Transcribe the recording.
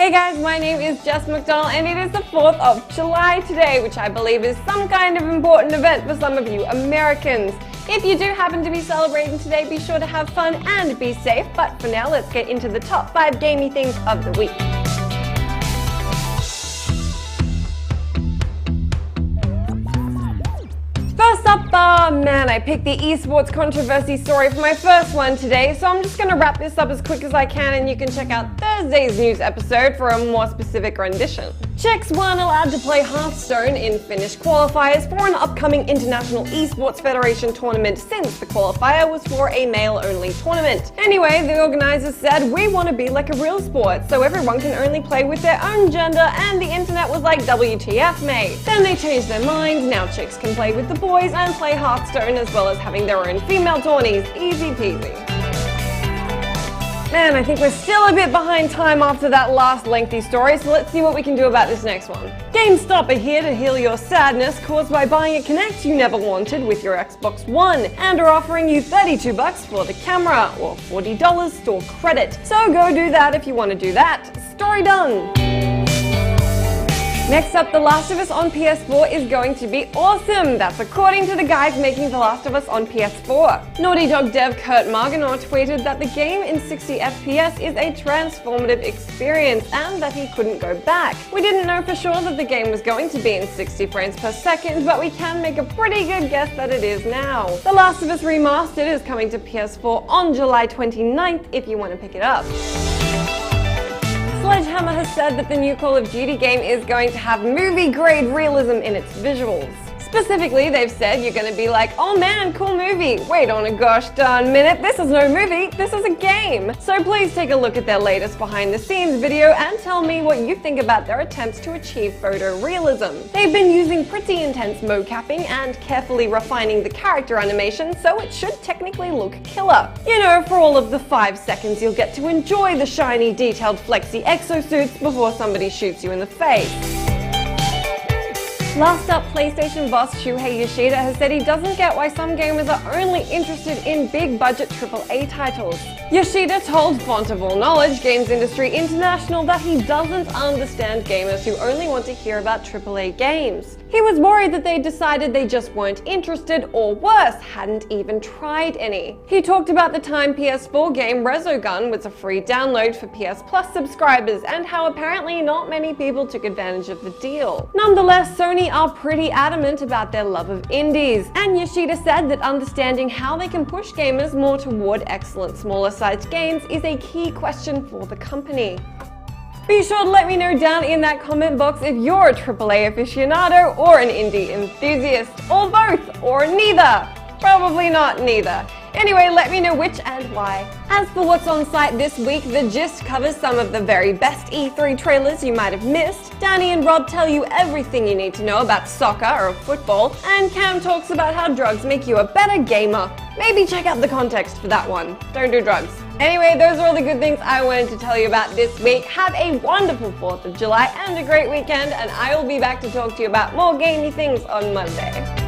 Hey guys, my name is Jess McDonald and it is the 4th of July today, which I believe is some kind of important event for some of you Americans. If you do happen to be celebrating today, be sure to have fun and be safe, but for now let's get into the top 5 gamey things of the week. First up, man, I picked the esports controversy story for my first one today, so I'm just going to wrap this up as quick as I can and you can check out Thursday's news episode for a more specific rendition. Chicks weren't allowed to play Hearthstone in Finnish qualifiers for an upcoming International Esports Federation tournament since the qualifier was for a male-only tournament. Anyway, the organizers said, we want to be like a real sport, so everyone can only play with their own gender, and the internet was like, WTF mate. Then they changed their minds, now chicks can play with the boys and play Hearthstone as well as having their own female tourneys, easy peasy. Man, I think we're still a bit behind time after that last lengthy story, so let's see what we can do about this next one. GameStop are here to heal your sadness caused by buying a Kinect you never wanted with your Xbox One, and are offering you $32 for the camera, or $40 store credit. So go do that if you want to do that. Story done! Next up, The Last of Us on PS4 is going to be awesome! That's according to the guys making The Last of Us on PS4. Naughty Dog dev Kurt Marginer tweeted that the game in 60 FPS is a transformative experience and that he couldn't go back. We didn't know for sure that the game was going to be in 60 frames per second, but we can make a pretty good guess that it is now. The Last of Us Remastered is coming to PS4 on July 29th if you want to pick it up. Sledgehammer has said that the new Call of Duty game is going to have movie-grade realism in its visuals. Specifically, they've said you're going to be like, oh man, cool movie. Wait on a gosh darn minute, this is no movie, this is a game. So please take a look at their latest behind-the-scenes video and tell me what you think about their attempts to achieve photorealism. They've been using pretty intense mocapping and carefully refining the character animation, so it should technically look killer. You know, for all of the 5 seconds you'll get to enjoy the shiny, detailed, flexy exosuits before somebody shoots you in the face. Last up, PlayStation boss Shuhei Yoshida has said he doesn't get why some gamers are only interested in big-budget AAA titles. Yoshida told Font of All Knowledge Games Industry International that he doesn't understand gamers who only want to hear about AAA games. He was worried that they decided they just weren't interested, or worse, hadn't even tried any. He talked about the time PS4 game Resogun was a free download for PS Plus subscribers and how apparently not many people took advantage of the deal. Nonetheless, Sony are pretty adamant about their love of indies, and Yoshida said that understanding how they can push gamers more toward excellent smaller-sized games is a key question for the company. Be sure to let me know down in that comment box if you're a AAA aficionado or an indie enthusiast, or both, or neither. Probably not neither. Anyway, let me know which and why. As for what's on site this week, The Gist covers some of the very best E3 trailers you might have missed. Danny and Rob tell you everything you need to know about soccer or football, and Cam talks about how drugs make you a better gamer. Maybe check out the context for that one. Don't do drugs. Anyway, those are all the good things I wanted to tell you about this week. Have a wonderful 4th of July and a great weekend, and I will be back to talk to you about more gamey things on Monday.